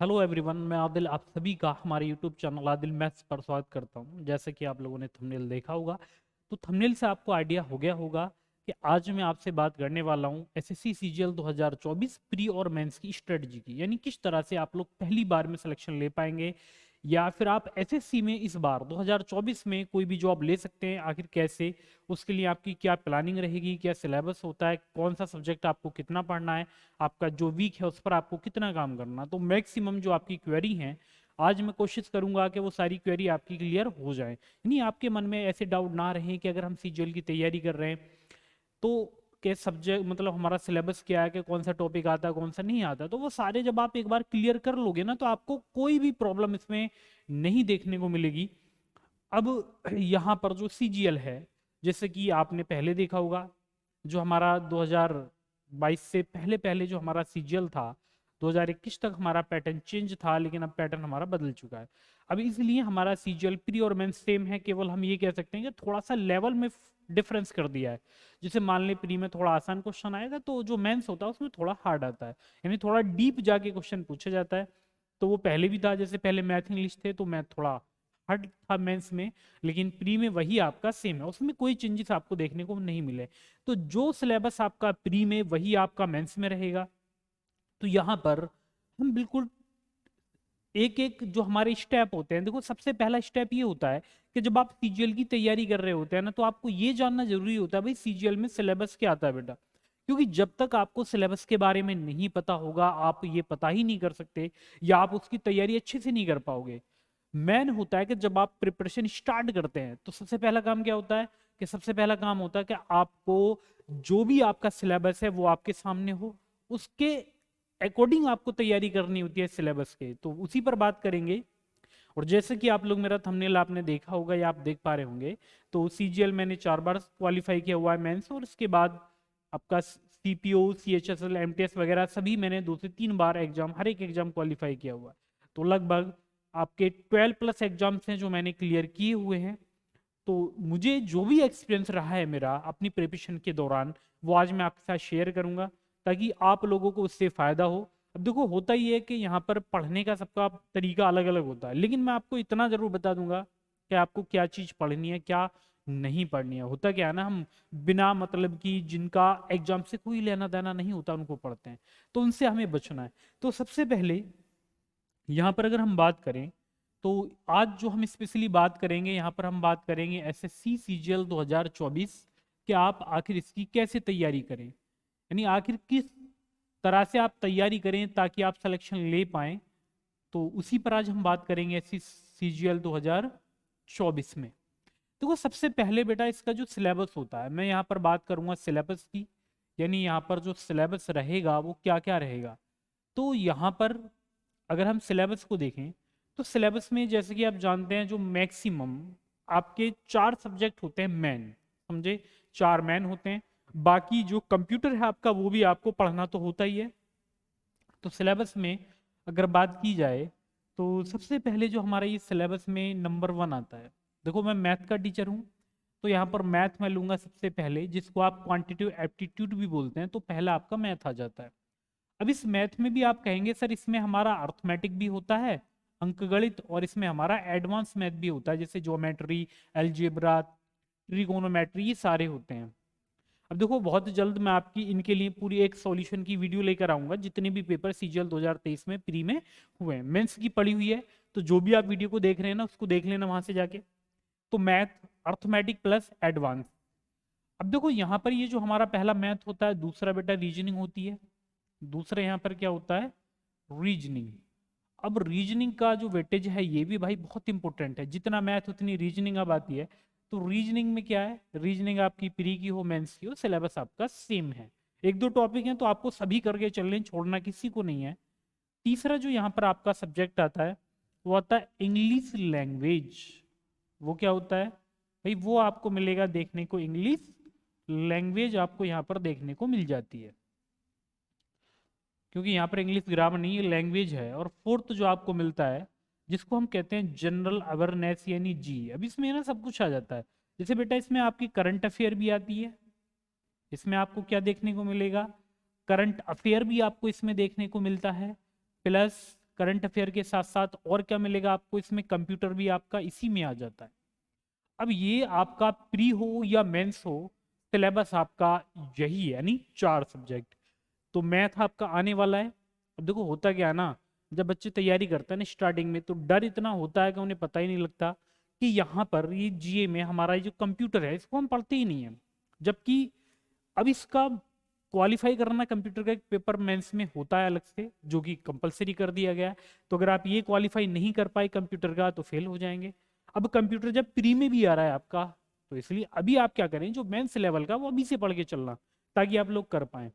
Hello everyone, मैं आदिल आप सभी का हमारे यूट्यूब चैनल आदिल मैथ्स पर स्वागत करता हूं। जैसे कि आप लोगों ने थंबनेल देखा होगा, तो थंबनेल से आपको आइडिया हो गया होगा कि आज मैं आपसे बात करने वाला हूं एसएससी सीजीएल 2024 प्री और मेंस की स्ट्रेटजी की, यानी किस तरह से आप लोग पहली बार में सिलेक्शन ले पाएंगे या फिर आप एसएससी में इस बार 2024 में कोई भी जॉब ले सकते हैं। आखिर कैसे, उसके लिए आपकी क्या प्लानिंग रहेगी, क्या सिलेबस होता है, कौन सा सब्जेक्ट आपको कितना पढ़ना है, आपका जो वीक है उस पर आपको कितना काम करना। तो मैक्सिमम जो आपकी क्वेरी हैं, आज मैं कोशिश करूंगा कि वो सारी क्वेरी आपकी क्लियर हो जाए, यानी आपके मन में ऐसे डाउट ना रहे कि अगर हम सीजीएल की तैयारी कर रहे हैं तो के सब्जेक्ट मतलब हमारा सिलेबस क्या है, कि कौन सा टॉपिक आता है कौन सा नहीं आता। तो वो सारे जब आप एक बार क्लियर कर लोगे ना, तो आपको कोई भी प्रॉब्लम इसमें नहीं देखने को मिलेगी। अब यहाँ पर जो सीजीएल है, जैसे कि आपने पहले देखा होगा, जो हमारा 2022 से पहले पहले जो हमारा सीजीएल था, 2021 तक हमारा पैटर्न चेंज था, लेकिन अब पैटर्न हमारा बदल चुका है। अब इसलिए हमारा सीजीएल प्री और मेंस सेम है, केवल हम ये कह सकते हैं कि थोड़ा सा लेवल में डिफरेंस कर दिया है। जैसे मान ले प्री में थोड़ा आसान क्वेश्चन आएगा, तो जो मेंस होता है उसमें थोड़ा हार्ड आता है, यानी थोड़ा डीप जाके क्वेश्चन पूछा जाता है। तो वो पहले भी था, जैसे पहले मैथ इंग्लिश थे तो मैथ थोड़ा हार्ड था मेंस में, लेकिन प्री में वही आपका सेम है, उसमें कोई चेंजेस आपको देखने को नहीं मिले। तो जो सिलेबस आपका प्री में वही आपका मेंस में रहेगा। तो यहाँ पर हम बिल्कुल एक एक जो हमारे स्टेप होते हैं, देखो सबसे पहला स्टेप ये होता है कि जब आप सीजीएल की तैयारी कर रहे होते हैं ना, तो आपको ये जानना जरूरी होता है भाई सीजीएल में सिलेबस क्या आता है बेटा। क्योंकि जब तक आपको सिलेबस के बारे में नहीं पता होगा, आप ये पता ही नहीं कर सकते या आप उसकी तैयारी अच्छे से नहीं कर पाओगे। मेन होता है कि जब आप प्रिपरेशन स्टार्ट करते हैं, तो सबसे पहला काम क्या होता है, कि सबसे पहला काम होता है कि आपको जो भी आपका सिलेबस है वो आपके सामने हो, उसके अकॉर्डिंग आपको तैयारी करनी होती है सिलेबस के। तो उसी पर बात करेंगे। और जैसे कि आप लोग, मेरा थंबनेल आपने देखा होगा या आप देख पा रहे होंगे, तो सीजीएल मैंने 4 बार क्वालिफाई किया हुआ है मेंस, और इसके बाद आपका सीपीओ, सीएचएसएल, एमटीएस वगैरह सभी मैंने 2 से 3 बार एग्जाम, हर एक एग्जाम क्वालिफाई किया हुआ है। तो लगभग आपके 12+ एग्जाम्स हैं जो मैंने क्लियर किए हुए हैं। तो मुझे जो भी एक्सपीरियंस रहा है मेरा अपनी प्रिपरेशन के दौरान, वो आज मैं आपके साथ शेयर करूंगा, ताकि आप लोगों को उससे फायदा हो। अब देखो होता ही है कि यहाँ पर पढ़ने का सबका तरीका अलग अलग होता है, लेकिन मैं आपको इतना जरूर बता दूंगा कि आपको क्या चीज पढ़नी है, क्या नहीं पढ़नी है। होता क्या है ना, हम बिना मतलब कि जिनका एग्जाम से कोई लेना देना नहीं होता उनको पढ़ते हैं, तो उनसे हमें बचना है। तो सबसे पहले यहाँ पर अगर हम बात करें, तो आज जो हम स्पेशली बात करेंगे, यहाँ पर हम बात करेंगे एसएससी सीजीएल 2024 कि आप आखिर इसकी कैसे तैयारी करें, यानी आखिर किस तरह से आप तैयारी करें ताकि आप सिलेक्शन ले पाएं। तो उसी पर आज हम बात करेंगे एसएससी सीजीएल 2024 में। देखो सबसे पहले बेटा, इसका जो सिलेबस होता है, मैं यहाँ पर बात करूंगा सिलेबस की, यानी यहाँ पर जो सिलेबस रहेगा वो क्या क्या रहेगा। तो यहाँ पर अगर हम सिलेबस को देखें, तो सिलेबस में जैसे कि आप जानते हैं, जो मैक्सिमम आपके 4 सब्जेक्ट होते हैं मेन, समझे, 4 मेन होते हैं। बाकी जो कंप्यूटर है आपका, वो भी आपको पढ़ना तो होता ही है। तो सिलेबस में अगर बात की जाए, तो सबसे पहले जो हमारा ये सिलेबस में नंबर 1 आता है। देखो मैं मैथ का टीचर हूँ, तो यहाँ पर मैथ में लूंगा सबसे पहले, जिसको आप क्वांटिटेटिव एप्टीट्यूड भी बोलते हैं। तो पहला आपका मैथ आ जाता है। अब इस मैथ में भी आप कहेंगे सर इसमें हमारा अर्थमेटिक भी होता है, अंकगणित, और इसमें हमारा एडवांस मैथ भी होता है, जैसे ज्योमेट्री, अलजेब्रा, ट्रिगोनोमेट्री, ये सारे होते हैं। अब देखो बहुत जल्द मैं आपकी इनके लिए पूरी एक सॉल्यूशन की वीडियो लेकर आऊंगा, जितने भी पेपर सीजीएल 2023 में प्री में हुए हैं, मेंस की पड़ी हुई है। तो जो भी आप वीडियो को देख रहे हैं ना, उसको देख लेना वहां से जाके। तो मैथ, अर्थमेटिक प्लस एडवांस। अब देखो यहाँ पर ये जो हमारा पहला मैथ होता है, दूसरा बेटा रीजनिंग होती है, दूसरा यहाँ पर क्या होता है, रीजनिंग। अब रीजनिंग का जो वेटेज है ये भी भाई बहुत इंपॉर्टेंट है, जितना मैथ उतनी रीजनिंग अब आती है। तो रीजनिंग में क्या है, रीजनिंग आपकी प्री की हो मेंस की हो, सिलेबस आपका सेम है। एक दो टॉपिक हैं तो आपको सभी करके चलने, छोड़ना किसी को नहीं है। तीसरा जो यहाँ पर आपका सब्जेक्ट आता है, वो आता है इंग्लिश लैंग्वेज। वो क्या होता है भाई, वो आपको मिलेगा देखने को, इंग्लिश लैंग्वेज आपको यहाँ पर देखने को मिल जाती है, क्योंकि यहाँ पर इंग्लिश ग्रामर नहीं है, लैंग्वेज है। और फोर्थ जो आपको मिलता है, जिसको हम कहते हैं जनरल अवेयरनेस, यानी जी। अब इसमें ना सब कुछ आ जाता है। जैसे बेटा इसमें आपकी करंट अफेयर भी आती है, इसमें आपको क्या देखने को मिलेगा, करंट अफेयर भी आपको इसमें देखने को मिलता है, प्लस करंट अफेयर के साथ साथ और क्या मिलेगा आपको इसमें, कंप्यूटर भी आपका इसी में आ जाता है। अब ये आपका प्री हो या मेंस हो, सिलेबस आपका यही है, यानी 4 सब्जेक्ट। तो मैथ आपका आने वाला है। अब देखो होता क्या है ना, जब बच्चे तैयारी करते हैं ना स्टार्टिंग में, तो डर इतना होता है कि उन्हें पता ही नहीं लगता कि यहाँ पर ये जीए में हमारा ये जो कंप्यूटर है इसको हम पढ़ते ही नहीं है। जबकि अब इसका क्वालिफाई करना कंप्यूटर का एक पेपर मेंस में होता है अलग से, जो कि कंपलसरी कर दिया गया है। तो अगर आप ये क्वालिफाई नहीं कर पाए कंप्यूटर का तो फेल हो जाएंगे। अब कंप्यूटर जब प्री में भी आ रहा है आपका, तो इसलिए अभी आप क्या करें, जो मेंस लेवल का वो अभी से पढ़ के चलना, ताकि आप लोग कर पाए।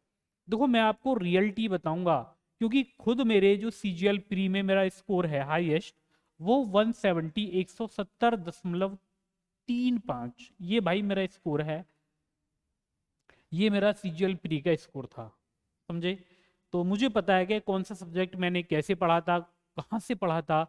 देखो मैं आपको रियलिटी बताऊंगा, क्योंकि खुद मेरे जो सीजीएल प्री में मेरा स्कोर है हाईएस्ट, वो 170 170.35, ये भाई मेरा स्कोर है। ये मेरा सीजीएल प्री का स्कोर था, समझे। तो मुझे पता है कि कौन सा सब्जेक्ट मैंने कैसे पढ़ा था, कहाँ से पढ़ा था।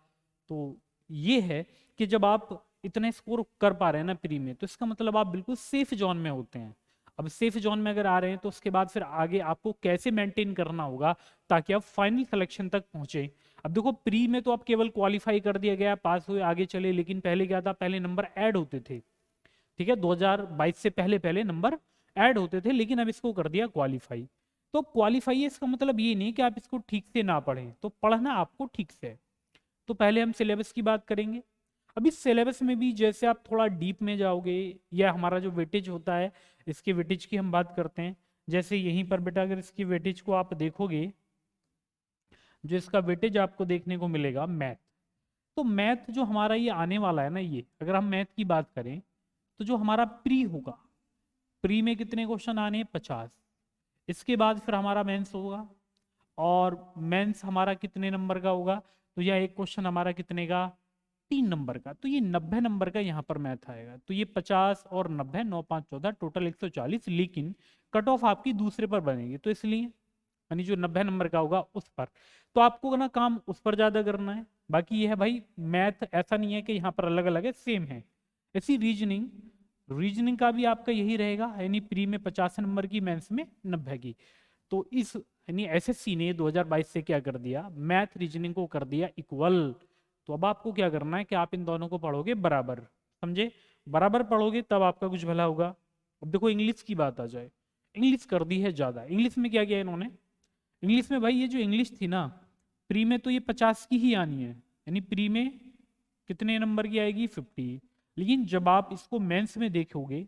तो ये है कि जब आप इतने स्कोर कर पा रहे हैं ना प्री में, तो इसका मतलब आप बिल्कुल सेफ जोन में होते हैं। अब सेफ जोन में अगर आ रहे हैं तो उसके बाद फिर आगे आपको कैसे मेंटेन करना होगा ताकि आप फाइनल सिलेक्शन तक पहुंचे। अब देखो प्री में तो आप केवल क्वालिफाई कर दिया गया, पास हुए, आगे चले, लेकिन पहले क्या था, पहले नंबर ऐड होते थे। ठीक है, 2022 से पहले पहले नंबर ऐड होते थे, लेकिन अब इसको कर दिया क्वालिफाई। तो क्वालिफाई है, इसका मतलब ये नहीं कि आप इसको ठीक से ना पढ़ें, तो पढ़ना आपको ठीक से है। तो पहले हम सिलेबस की बात करेंगे। अब इस सिलेबस में भी जैसे आप थोड़ा डीप में जाओगे, या हमारा जो वेटेज होता है, इसके वेटेज की हम बात करते हैं। जैसे यहीं पर बेटा अगर इसकी वेटेज को आप देखोगे, जो इसका वेटेज आपको देखने को मिलेगा मैथ, तो मैथ जो हमारा ये आने वाला है ना, ये अगर हम मैथ की बात करें तो जो हमारा प्री होगा, प्री में कितने क्वेश्चन आने हैं, 50। इसके बाद फिर हमारा मेंस होगा, और मेंस हमारा कितने नंबर का होगा, तो यह एक क्वेश्चन हमारा कितने का, 3 नंबर का। तो ये 90 नंबर का यहाँ पर मैथ आएगा। तो ये 50 और 90, 9 5 14, टोटल 140, लेकिन कट ऑफ आपकी दूसरे पर बनेगी, तो इसलिए यानी जो 90 नंबर का होगा उस पर। तो आपको ना काम उस पर ज्यादा करना है। बाकी ये है भाई, मैथ ऐसा नहीं है कि यहाँ पर अलग अलग है, सेम है। ऐसी रीजनिंग, रीजनिंग का भी आपका यही रहेगा, यानी प्री में 50 नंबर की, मेंस में 90 की। तो इस यानी एसएससी ने 2022 से क्या कर दिया, मैथ रीजनिंग को कर दिया इक्वल। तो अब आपको क्या करना है कि आप इन दोनों को पढ़ोगे बराबर, समझे। बराबर पढ़ोगे तब आपका कुछ भला होगा। अब देखो इंग्लिश की बात आ जाए, इंग्लिश कर दी है ज्यादा। इंग्लिश में क्या किया इन्होंने, इंग्लिश में भाई ये जो इंग्लिश थी ना, प्री में तो ये 50 की ही आनी है, यानी प्री में कितने नंबर की आएगी, 50। लेकिन जब आप इसको मेंस में देखोगे,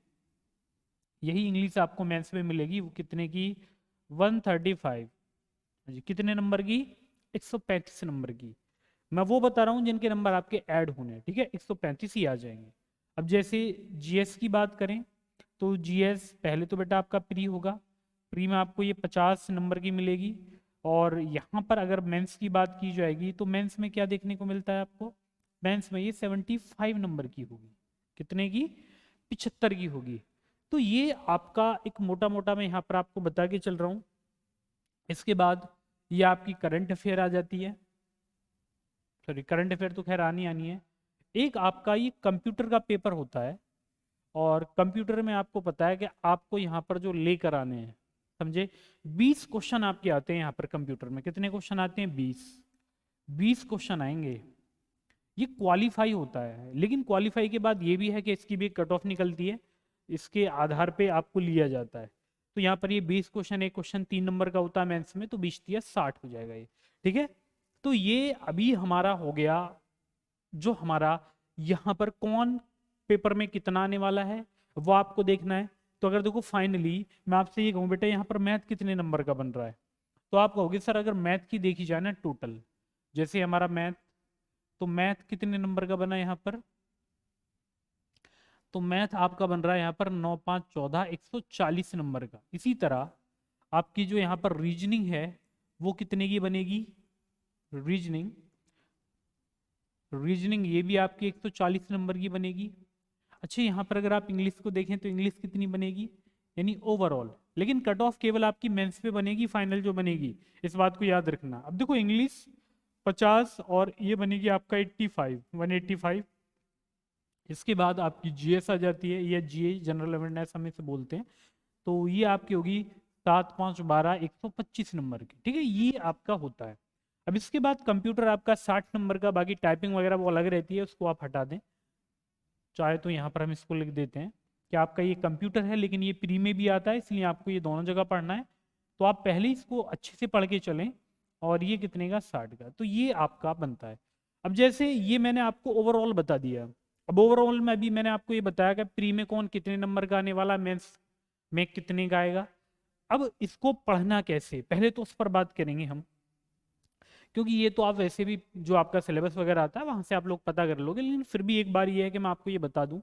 यही इंग्लिश आपको मेंस में मिलेगी, वो कितने की, 135। जी कितने नंबर की, 135 नंबर की। मैं वो बता रहा हूँ जिनके नंबर आपके ऐड होने हैं, ठीक है, 135 ही आ जाएंगे। अब जैसे जीएस की बात करें, तो जीएस पहले तो बेटा आपका प्री होगा, प्री में आपको ये 50 नंबर की मिलेगी। और यहाँ पर अगर मेंस की बात की जाएगी, तो मेंस में क्या देखने को मिलता है आपको, मेंस में ये 75 नंबर की होगी। कितने की, 75 की होगी। तो ये आपका एक मोटा मोटा मैं यहाँ पर आपको बता के चल रहा हूँ। इसके बाद ये आपकी करंट अफेयर आ जाती है, सॉरी करंट अफेयर तो खैर आनी आनी है। एक आपका ये कंप्यूटर का पेपर होता है, और कंप्यूटर में आपको पता है कि आपको यहाँ पर जो लेकर आने हैं, समझे, 20 क्वेश्चन आपके आते हैं यहाँ पर कंप्यूटर में। कितने क्वेश्चन आते हैं, 20 क्वेश्चन आएंगे। ये क्वालिफाई होता है, लेकिन क्वालिफाई के बाद ये भी है कि इसकी भी कट ऑफ निकलती है, इसके आधार पे आपको लिया जाता है। तो यहाँ पर ये 20 क्वेश्चन, एक क्वेश्चन 3 नंबर का होता है मेंस में, तो 20 30 60 हो जाएगा ये, ठीक है। तो ये अभी हमारा हो गया, जो हमारा यहाँ पर कौन पेपर में कितना आने वाला है वो आपको देखना है। तो अगर देखो फाइनली मैं आपसे ये कहूँ बेटा यहाँ पर मैथ कितने नंबर का बन रहा है, तो आप कहोगे सर अगर मैथ की देखी जाए ना टोटल, जैसे हमारा मैथ, तो मैथ कितने नंबर का बना यहाँ पर, तो मैथ आपका बन रहा है यहाँ पर 9 5 14, 140 नंबर का। इसी तरह आपकी जो यहाँ पर रीजनिंग है वो कितने की बनेगी, रीजनिंग, रीजनिंग ये भी आपकी 140 नंबर की बनेगी। अच्छा यहाँ पर अगर आप इंग्लिश को देखें तो इंग्लिश कितनी बनेगी, यानी ओवरऑल, लेकिन कट ऑफ केवल आपकी मेंस पे बनेगी, फाइनल जो बनेगी, इस बात को याद रखना। अब देखो इंग्लिश 50 और ये बनेगी आपका 85, 185। इसके बाद आपकी जीएस आ जाती है, ये जीए जनरल अवेयरनेस हम इसे बोलते हैं। तो ये आपकी होगी 7 5 12, 125 नंबर की, ठीक है, ये आपका होता है। अब इसके बाद कंप्यूटर आपका 60 नंबर का, बाकी टाइपिंग वगैरह वो अलग रहती है, उसको आप हटा दें। चाहे तो यहाँ पर हम इसको लिख देते हैं कि आपका ये कंप्यूटर है, लेकिन ये प्री में भी आता है, इसलिए आपको ये दोनों जगह पढ़ना है। तो आप पहले इसको अच्छे से पढ़ के चलें। और ये कितने का, 60 का, तो ये आपका बनता है। अब जैसे ये मैंने आपको ओवरऑल बता दिया। अब ओवरऑल में अभी मैंने आपको ये बताया कि प्री में कौन कितने नंबर का आने वाला, मेंस में कितने का आएगा। अब इसको पढ़ना कैसे, पहले तो उस पर बात करेंगे हम, क्योंकि ये तो आप वैसे भी जो आपका सिलेबस वगैरह आता है वहां से आप लोग पता कर लोगे, लेकिन फिर भी एक बार ये है कि मैं आपको ये बता दूं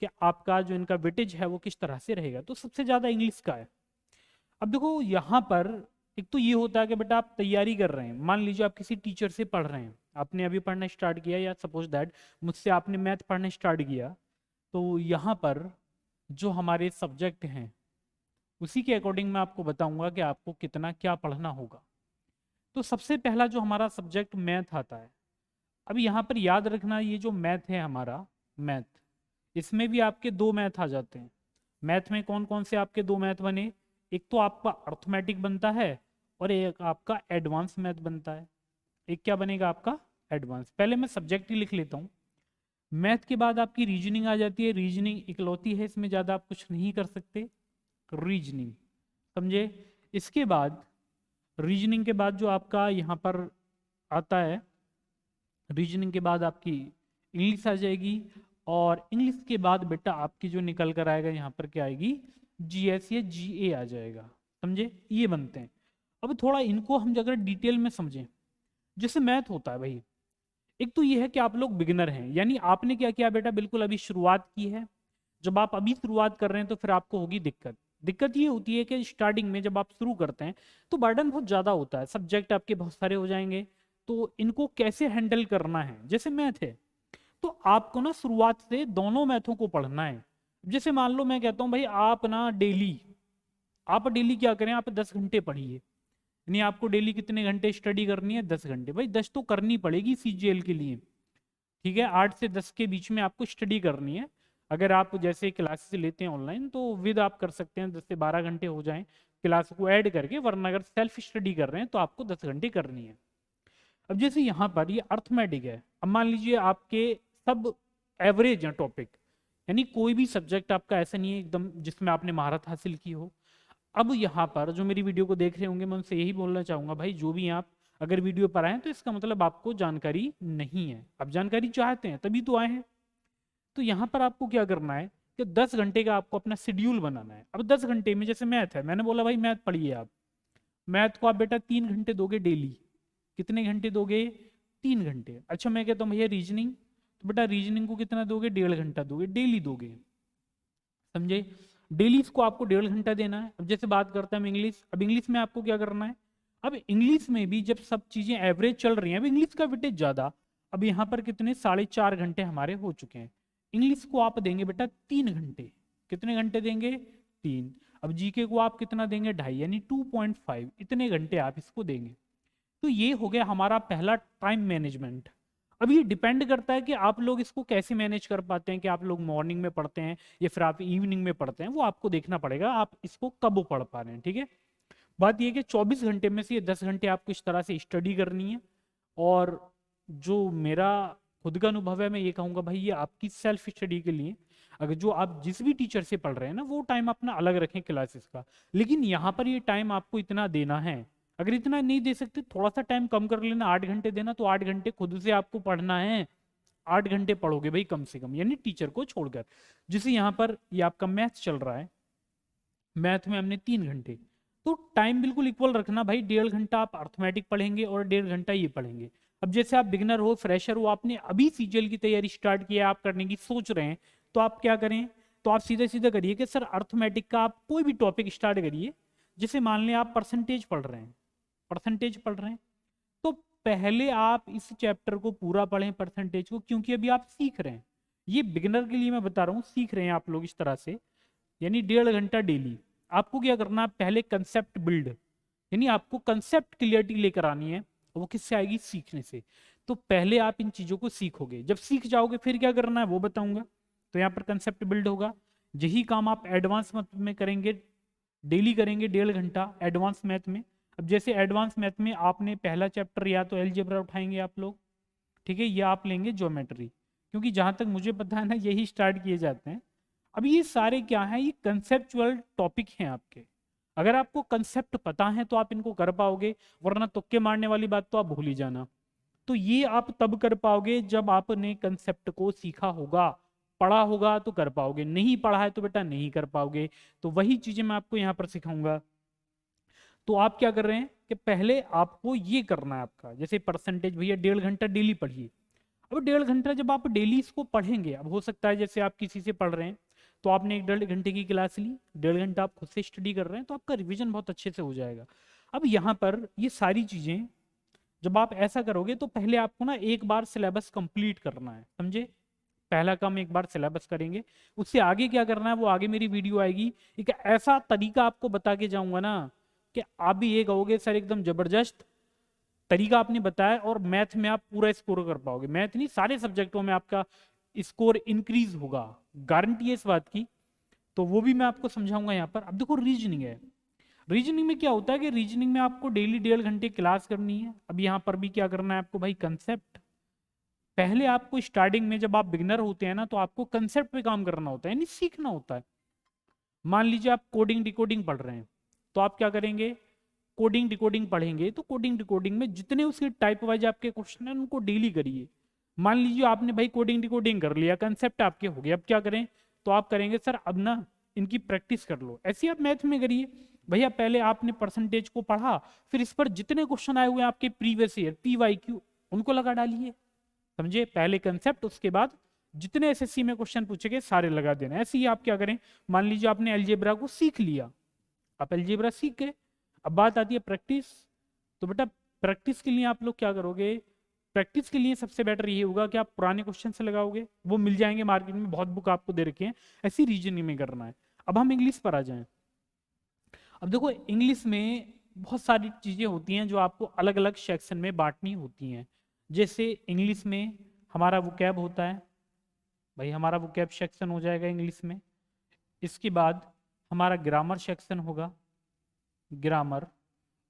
कि आपका जो इनका वेटेज है वो किस तरह से रहेगा। तो सबसे ज़्यादा इंग्लिश का है। अब देखो यहाँ पर एक तो ये होता है कि बेटा आप तैयारी कर रहे हैं, मान लीजिए आप किसी टीचर से पढ़ रहे हैं, आपने अभी पढ़ना स्टार्ट किया, या सपोज दैट मुझसे आपने मैथ पढ़ना स्टार्ट किया, तो यहाँ पर जो हमारे सब्जेक्ट हैं उसी के अकॉर्डिंग मैं आपको बताऊंगा कि आपको कितना क्या पढ़ना होगा। तो सबसे पहला जो हमारा सब्जेक्ट मैथ आता है। अब यहाँ पर याद रखना, ये जो मैथ है हमारा, मैथ, इसमें भी आपके दो मैथ आ जाते हैं। मैथ में कौन कौन से आपके दो मैथ बने, एक तो आपका अर्थमेटिक बनता है और एक आपका एडवांस मैथ बनता है। एक क्या बनेगा आपका, एडवांस। पहले मैं सब्जेक्ट ही लिख लेता हूँ। मैथ के बाद आपकी रीजनिंग आ जाती है, रीजनिंग इकलौती है, इसमें ज़्यादा आप कुछ नहीं कर सकते, रीजनिंग, समझे। इसके बाद रीजनिंग के बाद जो आपका यहाँ पर आता है, रीजनिंग के बाद आपकी इंग्लिश आ जाएगी, और इंग्लिश के बाद बेटा आपकी जो निकल कर आएगा यहाँ पर क्या आएगी, जीएस या जीए आ जाएगा, समझे। ये बनते हैं। अब थोड़ा इनको हम अगर डिटेल में समझें, जैसे मैथ होता है भाई, एक तो ये है कि आप लोग बिगिनर हैं, यानी आपने क्या किया बेटा, बिल्कुल अभी शुरुआत की है। जब आप अभी शुरुआत कर रहे हैं तो फिर आपको होगी दिक्कत। दिक्कत ये होती है कि स्टार्टिंग में जब आप शुरू करते हैं तो बर्डन बहुत ज़्यादा होता है, सब्जेक्ट आपके बहुत सारे हो जाएंगे, तो इनको कैसे हैंडल करना है। जैसे मैथ है तो आपको ना शुरुआत से दोनों मैथों को पढ़ना है। जैसे मान लो मैं कहता हूँ भाई आप ना डेली, आप डेली क्या करें, आप 10 घंटे पढ़िए। यानी आपको डेली कितने घंटे स्टडी करनी है, 10 घंटे। भाई 10 तो करनी पड़ेगी सीजीएल के लिए, ठीक है। 8 से 10 के बीच में आपको स्टडी करनी है। अगर आप जैसे क्लासेस लेते हैं ऑनलाइन तो विद आप कर सकते हैं 10 से 12 घंटे हो जाएं क्लास को ऐड करके, वरना अगर सेल्फ स्टडी कर रहे हैं तो आपको 10 घंटे करनी है। अब जैसे यहाँ पर ये अर्थमेटिक है, अब मान लीजिए आपके सब एवरेज हैं टॉपिक, यानी कोई भी सब्जेक्ट आपका ऐसा नहीं है एकदम जिसमें आपने महारत हासिल की हो। अब यहाँ पर जो मेरी वीडियो को देख रहे होंगे मैं उनसे यही बोलना चाहूंगा, भाई जो भी आप अगर वीडियो पर आए हैं तो इसका मतलब आपको जानकारी नहीं है, आप जानकारी चाहते हैं तभी तो आए हैं। तो यहाँ पर आपको क्या करना है कि 10 घंटे का आपको अपना शेड्यूल बनाना है। अब 10 घंटे में जैसे मैथ है, मैंने बोला भाई मैथ पढ़िए आप, मैथ को आप बेटा 3 घंटे दोगे डेली। कितने घंटे दोगे, 3 घंटे। अच्छा मैं कहता हूँ भैया रीजनिंग, तो बेटा रीजनिंग को कितना दोगे, 1.5 घंटा दोगे, डेली दोगे, समझे। डेली इसको आपको 1.5 घंटा देना है। अब जैसे बात करते हैं हम इंग्लिश, अब इंग्लिश में आपको क्या करना है, अब इंग्लिश में भी जब सब चीजें एवरेज चल रही हैं, अब इंग्लिश का वेटेज ज्यादा, अब यहाँ पर कितने 4.5 घंटे हमारे हो चुके हैं। इंग्लिश को आप देंगे बेटा 3 घंटे। कितने घंटे देंगे, 3। अब जीके को आप कितना देंगे, 2.5, यानी 2.5, इतने घंटे आप इसको देंगे। तो ये हो गया हमारा पहला टाइम मैनेजमेंट। अब ये डिपेंड करता है कि आप लोग इसको कैसे मैनेज कर पाते हैं, कि आप लोग मॉर्निंग में पढ़ते हैं या फिर आप इवनिंग में पढ़ते हैं, वो आपको देखना पड़ेगा आप इसको कब पढ़ पा रहे हैं, ठीक है। बात ये कि 24 घंटे में से ये 10 घंटे आपको इस तरह से स्टडी करनी है। और जो मेरा खुद का अनुभव है, मैं ये कहूँगा भाई ये आपकी सेल्फ स्टडी के लिए, अगर जो आप जिस भी टीचर से पढ़ रहे हैं ना वो टाइम अपना अलग रखें क्लासेस का, लेकिन यहाँ पर ये टाइम आपको इतना देना है। अगर इतना नहीं दे सकते थोड़ा सा टाइम कम कर लेना, 8 घंटे देना, तो 8 घंटे खुद से आपको पढ़ना है। 8 घंटे पढ़ोगे भाई कम से कम, यानी टीचर को छोड़कर। जैसे यहाँ पर ये आपका मैथ चल रहा है, मैथ में हमने 3 घंटे, तो टाइम बिल्कुल इक्वल रखना भाई। 1.5 घंटा आप अर्थमेटिक पढ़ेंगे और 1.5 घंटा ये पढ़ेंगे। अब जैसे आप बिगिनर हो, फ्रेशर हो, आपने अभी सीजीएल की तैयारी स्टार्ट की है, आप करने की सोच रहे हैं, तो आप क्या करें, तो आप सीधे सीधे करिए कि सर अर्थमेटिक का आप कोई भी टॉपिक स्टार्ट करिए। जैसे मान लें आप परसेंटेज पढ़ रहे हैं, परसेंटेज पढ़ रहे हैं, तो पहले आप इस चैप्टर को पूरा पढ़ें परसेंटेज को, क्योंकि अभी आप सीख रहे हैं। ये बिगिनर के लिए मैं बता रहा हूँ, सीख रहे हैं आप लोग इस तरह से, यानी 1.5 घंटा डेली। आपको क्या करना है, पहले कंसेप्ट बिल्ड, यानी आपको कंसेप्ट क्लियरिटी लेकर आनी है। वो किससे आएगी, सीखने से। तो पहले आप इन चीजों को सीखोगे, जब सीख जाओगे फिर क्या करना है वो बताऊंगा। तो यहाँ पर कंसेप्ट बिल्ड होगा। यही काम आप एडवांस मैथ में करेंगे, डेली करेंगे 1.5 घंटा एडवांस मैथ में। अब जैसे एडवांस मैथ में आपने पहला चैप्टर या तो अलजेब्रा उठाएंगे आप लोग, ठीक है, या आप लेंगे ज्योमेट्री, क्योंकि जहां तक मुझे पता है ना यही स्टार्ट किए जाते हैं। अब ये सारे क्या हैं, ये कंसेप्चुअल टॉपिक हैं आपके। अगर आपको कंसेप्ट पता है तो आप इनको कर पाओगे, वरना तुक्के मारने वाली बात तो आप भूल ही जाना। तो ये आप तब कर पाओगे जब आपने कंसेप्ट को सीखा होगा, पढ़ा होगा तो कर पाओगे, नहीं पढ़ा है तो बेटा नहीं कर पाओगे। तो वही चीजें मैं आपको यहाँ पर सिखाऊंगा। तो आप क्या कर रहे हैं कि पहले आपको ये करना है, आपका जैसे परसेंटेज भैया 1.5 घंटा डेली पढ़िए। अब 1.5 घंटा जब आप डेली इसको पढ़ेंगे, अब हो सकता है जैसे आप किसी से पढ़ रहे हैं तो आपने 1.5 घंटे की क्लास ली, 1.5 घंटा आप खुद से स्टडी कर रहे हैं, तो आपका रिवीजन बहुत अच्छे से हो जाएगा। अब यहाँ पर ये सारी चीजें जब आप ऐसा करोगे तो पहले आपको ना एक बार सिलेबस कंप्लीट करना है, समझे। पहला काम एक बार सिलेबस करेंगे, उससे आगे क्या करना है वो आगे मेरी वीडियो आएगी। एक ऐसा तरीका आपको बता के जाऊंगा ना कि आप भी ये कहोगे सर एकदम जबरदस्त तरीका आपने बताया, और मैथ में आप पूरा स्कोर कर पाओगे। मैथ नहीं, सारे सब्जेक्टों में आपका स्कोर इंक्रीज होगा, गारंटी है इस बात की। तो वो भी मैं आपको समझाऊंगा यहाँ पर। अब देखो रीजनिंग है, रीजनिंग में क्या होता है कि रीजनिंग में आपको डेली 1.5 घंटे क्लास करनी है। अब यहाँ पर भी क्या करना है आपको भाई, कंसेप्ट। पहले आपको स्टार्टिंग में जब आप बिगनर होते हैं ना तो आपको कंसेप्ट पे काम करना होता है, यानी सीखना होता है। मान लीजिए आप कोडिंग डिकोडिंग पढ़ रहे हैं, तो आप क्या करेंगे, कोडिंग डिकोडिंग पढ़ेंगे तो कोडिंग डिकोडिंग में जितने उसके टाइप वाइज आपके क्वेश्चन हैं उनको डेली करिए। मान लीजिए आपने भाई कोडिंग डिकोडिंग कर लिया, कंसेप्ट आपके हो गए, अब क्या करें, तो आप करेंगे सर अब ना इनकी प्रैक्टिस कर लो। ऐसे आप मैथ में करिए, भैया पहले आपने परसेंटेज को पढ़ा, फिर इस पर जितने क्वेश्चन आए हुए हैं आपके प्रीवियस ईयर PYQ उनको लगा डालिए, समझे। पहले कंसेप्ट, उसके बाद जितने एसएससी में क्वेश्चन पूछे गए सारे लगा देना। ऐसे ही आप क्या करें, मान लीजिए आपने अलजेब्रा को सीख लिया, आप अलजेब्रा सीख गए, अब बात आती है प्रैक्टिस। तो बेटा प्रैक्टिस के लिए आप लोग क्या करोगे, प्रैक्टिस के लिए सबसे बेटर ये होगा कि आप पुराने क्वेश्चन से लगाओगे, वो मिल जाएंगे मार्केट में, बहुत बुक आपको दे रखे हैं। ऐसी रीजनिंग में करना है। अब हम इंग्लिश पर आ जाएं। अब देखो इंग्लिश में बहुत सारी चीजें होती हैं जो आपको अलग अलग सेक्शन में बांटनी होती हैं। जैसे इंग्लिश में हमारा वोकैब होता है, भाई हमारा वोकैब सेक्शन हो जाएगा इंग्लिश में। इसके बाद हमारा ग्रामर सेक्शन होगा, ग्रामर।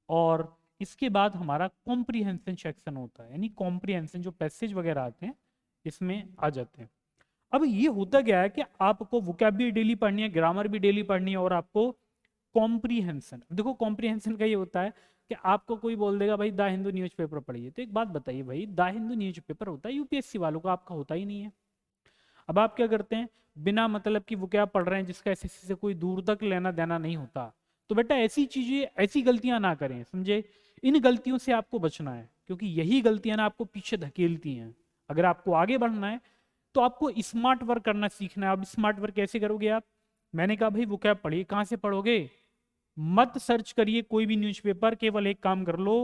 और इसके बाद हमारा कॉम्प्रिहेंशन सेक्शन होता है, यानी कॉम्प्रिहेंशन जो पैसेज वगैरह आते हैं इसमें आ जाते हैं। अब ये होता क्या है कि आपको वोकैब भी डेली पढ़नी है, ग्रामर भी डेली पढ़नी है, और आपको कॉम्प्रिहेंशन, देखो कॉम्प्रिहेंशन का ये होता है कि आपको कोई बोल देगा भाई द हिंदू न्यूज़पेपर पढ़िए, तो एक बात बताइए भाई, द हिंदू न्यूज़पेपर होता है यूपीएससी वालों का, आपका होता ही नहीं है। अब आप क्या करते हैं, बिना मतलब कि वो क्या पढ़ रहे हैं जिसका एसएससी से कोई दूर तक लेना देना नहीं होता, तो बेटा ऐसी चीजें ऐसी गलतियां ना करें, समझे। इन गलतियों से आपको बचना है, क्योंकि यही गलतियां ना आपको पीछे धकेलती हैं। अगर आपको आगे बढ़ना है तो आपको स्मार्ट वर्क करना सीखना है। अब स्मार्ट वर्क कैसे करोगे आप, मैंने कहा भाई वो क्या पढ़िए, कहाँ से पढ़ोगे, मत सर्च करिए कोई भी न्यूज़पेपर, केवल एक काम कर लो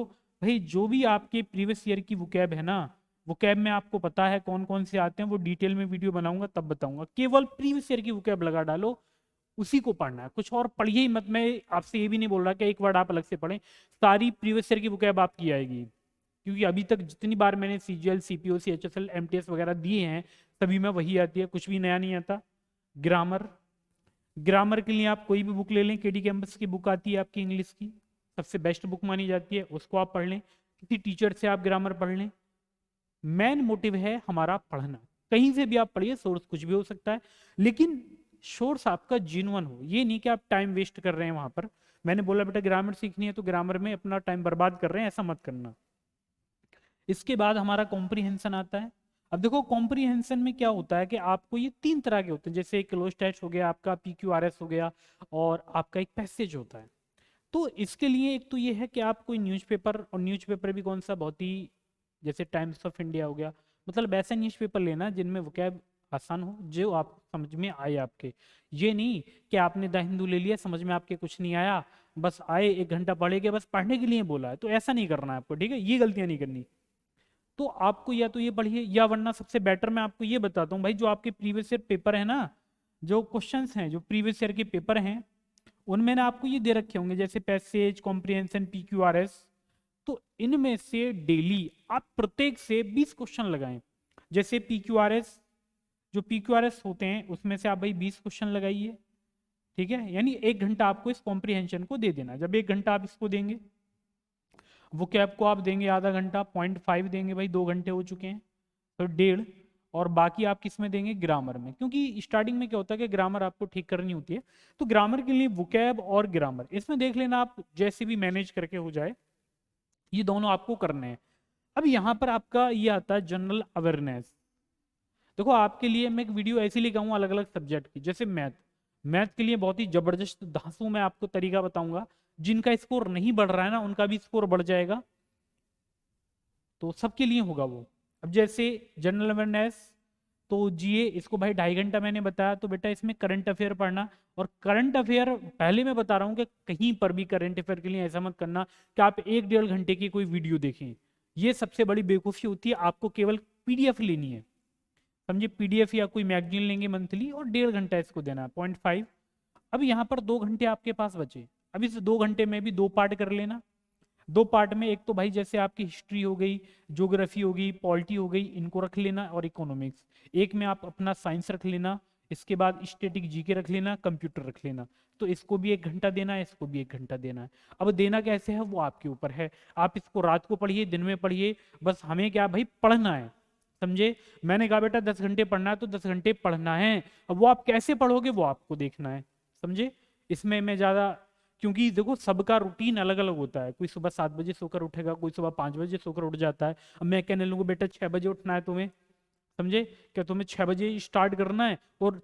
भाई, जो भी आपके प्रीवियस ईयर की वोकैब है ना, वोकैब में आपको पता है कौन कौन से आते हैं, वो डिटेल में वीडियो बनाऊंगा तब बताऊंगा, केवल प्रीवियस ईयर की वोकैब लगा डालो, उसी को पढ़ना है, कुछ और पढ़िए ही मत। मैं आपसे ये भी नहीं बोल रहा कि एक वर्ड आप अलग से पढ़ें, सारी प्रीवियस ईयर की वोकैब आपकी आएगी। क्योंकि अभी तक जितनी बार मैंने CGL CPO CHSL MTS वगैरह दिए हैं सभी में वही आती है, कुछ भी नया नहीं आता। ग्रामर, ग्रामर के लिए आप कोई भी बुक ले लें, KD कैंपस की बुक आती है आपकी इंग्लिश की, सबसे बेस्ट बुक मानी जाती है, उसको आप पढ़ लें, किसी टीचर से आप ग्रामर पढ़ लें। मेन मोटिव है हमारा पढ़ना, कहीं से भी आप पढ़िए, सोर्स कुछ भी हो सकता है, लेकिन सोर्स आपका जेन्युइन हो, ये नहीं कि आप टाइम वेस्ट कर रहे हैं वहां पर। मैंने बोला बेटा ग्रामर सीखनी है तो ग्रामर में अपना टाइम बर्बाद कर रहे हैं, ऐसा मत करना। इसके बाद हमारा कॉम्प्रिहेंशन आता है। अब देखो कॉम्प्रिहेंशन में क्या होता है कि आपको ये 3 तरह के होते हैं, जैसे एक क्लोज टेस्ट हो गया, आपका PQRS हो गया, और आपका एक पैसेज होता है। तो इसके लिए एक तो ये है कि आप कोई न्यूज़पेपर, और न्यूज़पेपर भी कौन सा, बहुत ही जैसे टाइम्स ऑफ इंडिया हो गया, मतलब ऐसा न्यूज़पेपर लेना जिनमें वोकैब आसान हो, जो आप समझ में आए आपके। ये नहीं कि आपने द हिंदू ले लिया, समझ में आपके कुछ नहीं आया, बस आए 1 घंटा पढ़ेगे, बस पढ़ने के लिए बोला है, तो ऐसा नहीं करना है आपको, ठीक है, ये गलतियां नहीं करनी। तो आपको या तो ये पढ़िए, या वरना सबसे बेटर मैं आपको ये बताता हूँ भाई, जो आपके प्रीवियस ईयर पेपर है ना, जो क्वेश्चंस हैं जो प्रीवियस ईयर के पेपर हैं, उनमें ना आपको ये दे रखे होंगे जैसे पैसेज, कॉम्प्रिहेंशन, PQRS। तो इनमें से डेली आप प्रत्येक से 20 क्वेश्चन लगाएं। जैसे PQRS, जो PQRS होते हैं उसमें से आप भाई 20 क्वेश्चन लगाइए, ठीक है, यानी 1 घंटा आपको इस कॉम्प्रिहेंशन को दे देना। जब 1 घंटा आप इसको देंगे वो कैब को आप देंगे आधा घंटा, 0.5 देंगे भाई, 2 घंटे हो चुके हैं, तो 1.5। और बाकी आप किस में देंगे, ग्रामर में, क्योंकि स्टार्टिंग में क्या होता है कि ग्रामर आपको ठीक करनी होती है। तो ग्रामर के लिए वोकैब और ग्रामर इसमें देख लेना आप, जैसे भी मैनेज करके हो जाए, ये दोनों आपको करने हैं। अब यहाँ पर आपका ये आता है जनरल अवेयरनेस। देखो आपके लिए मैं एक वीडियो ऐसे लेकर अलग अलग सब्जेक्ट की, जैसे मैथ, मैथ के लिए बहुत ही जबरदस्त धांसू मैं आपको तरीका बताऊंगा, जिनका स्कोर नहीं बढ़ रहा है ना उनका भी स्कोर बढ़ जाएगा, तो सबके लिए होगा वो। अब जैसे जनरल अवेयरनेस, तो जीए इसको भाई 2.5 घंटा मैंने बताया, तो बेटा इसमें करंट अफेयर पढ़ना। और करंट अफेयर पहले मैं बता रहा हूँ कि कहीं पर भी करंट अफेयर के लिए ऐसा मत करना कि आप 1-1.5 घंटे की कोई वीडियो देखें, ये सबसे बड़ी बेवकूफ़ी होती है। आपको केवल पीडीएफ लेनी है, समझे, पीडीएफ या कोई मैगजीन लेंगे मंथली, और 1.5 घंटा इसको देना है, 0.5। अब यहाँ पर 2 घंटे आपके पास बचे, अब इस 2 घंटे में भी 2 पार्ट कर लेना। 2 पार्ट में एक तो भाई जैसे आपकी हिस्ट्री हो गई, ज्योग्राफी हो गई, पॉलिटी हो गई, इनको रख लेना, और इकोनॉमिक्स। एक में आप अपना साइंस रख लेना, इसके बाद स्टैटिक जीके रख लेना, कंप्यूटर रख लेना। तो इसको भी 1 घंटा देना है, इसको भी 1 घंटा देना है। अब देना कैसे है वो आपके ऊपर है, आप इसको रात को पढ़िए, दिन में पढ़िए, बस हमें क्या भाई पढ़ना है, समझे। मैंने कहा बेटा 10 घंटे पढ़ना है तो 10 घंटे पढ़ना है, अब वो आप कैसे पढ़ोगे वो आपको देखना है, समझे। इसमें मैं ज़्यादा, क्योंकि देखो सबका रूटीन अलग अलग होता है, कोई सुबह 7 बजे सोकर उठेगा, कोई सुबह 5 बजे सोकर उठ जाता है। अब मैं कहने लगूँ बेटा 6 बजे उठना है तुम्हें, समझे, क्या तुम्हें 6 बजे स्टार्ट करना है और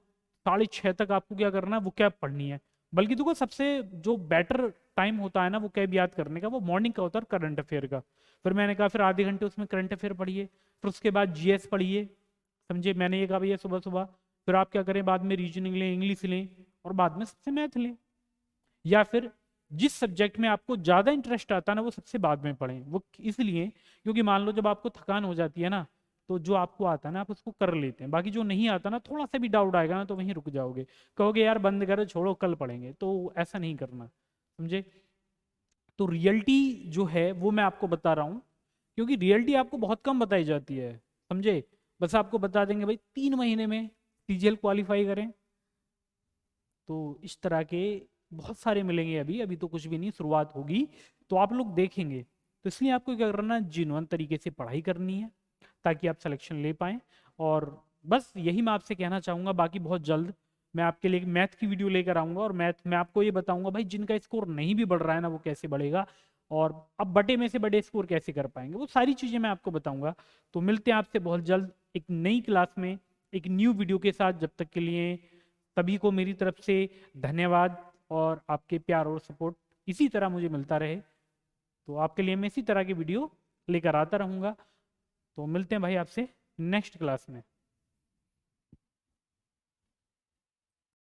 6:30 तक आपको क्या करना है, वो कैब पढ़नी है। बल्कि देखो सबसे जो बेटर टाइम होता है ना वो कैब याद करने का, वो मॉर्निंग का होता है करंट अफेयर का। फिर मैंने कहा फिर आधे घंटे उसमें करंट अफेयर पढ़िए, फिर उसके बाद जीएस पढ़िए, समझे। मैंने ये कहा भैया सुबह सुबह, फिर आप क्या करें, बाद में रीजनिंग लें, इंग्लिश लें, और बाद में सबसे मैथ लें। या फिर जिस सब्जेक्ट में आपको ज़्यादा इंटरेस्ट आता है ना वो सबसे बाद में पढ़ें, वो इसलिए क्योंकि मान लो जब आपको थकान हो जाती है ना, तो जो आपको आता है ना आप उसको कर लेते हैं, बाकी जो नहीं आता ना थोड़ा सा भी डाउट आएगा ना तो वहीं रुक जाओगे, कहोगे यार बंद करो छोड़ो कल पढ़ेंगे, तो ऐसा नहीं करना, समझे। तो रियलिटी जो है वो मैं आपको बता रहा हूँ, क्योंकि रियलिटी आपको बहुत कम बताई जाती है, समझे। बस आपको बता देंगे भाई 3 महीने में सीजीएल क्वालिफाई करें, तो इस तरह के बहुत सारे मिलेंगे। अभी अभी तो कुछ भी नहीं, शुरुआत होगी तो आप लोग देखेंगे। तो इसलिए आपको क्या करना है, जिन्वन तरीके से पढ़ाई करनी है ताकि आप सिलेक्शन ले पाएँ। और बस यही मैं आपसे कहना चाहूँगा, बाकी बहुत जल्द मैं आपके लिए मैथ की वीडियो लेकर आऊँगा, और मैथ में आपको ये बताऊँगा भाई जिनका स्कोर नहीं भी बढ़ रहा है ना वो कैसे बढ़ेगा, और अब बड़े में से बड़े स्कोर कैसे कर पाएंगे, वो सारी चीज़ें मैं आपको बताऊँगा। तो मिलते हैं आपसे बहुत जल्द एक नई क्लास में, एक न्यू वीडियो के साथ। जब तक के लिए सभी को मेरी तरफ से धन्यवाद, और आपके प्यार और सपोर्ट इसी तरह मुझे मिलता रहे, तो आपके लिए मैं इसी तरह की वीडियो लेकर आता रहूँगा। तो मिलते हैं भाई आपसे नेक्स्ट क्लास में।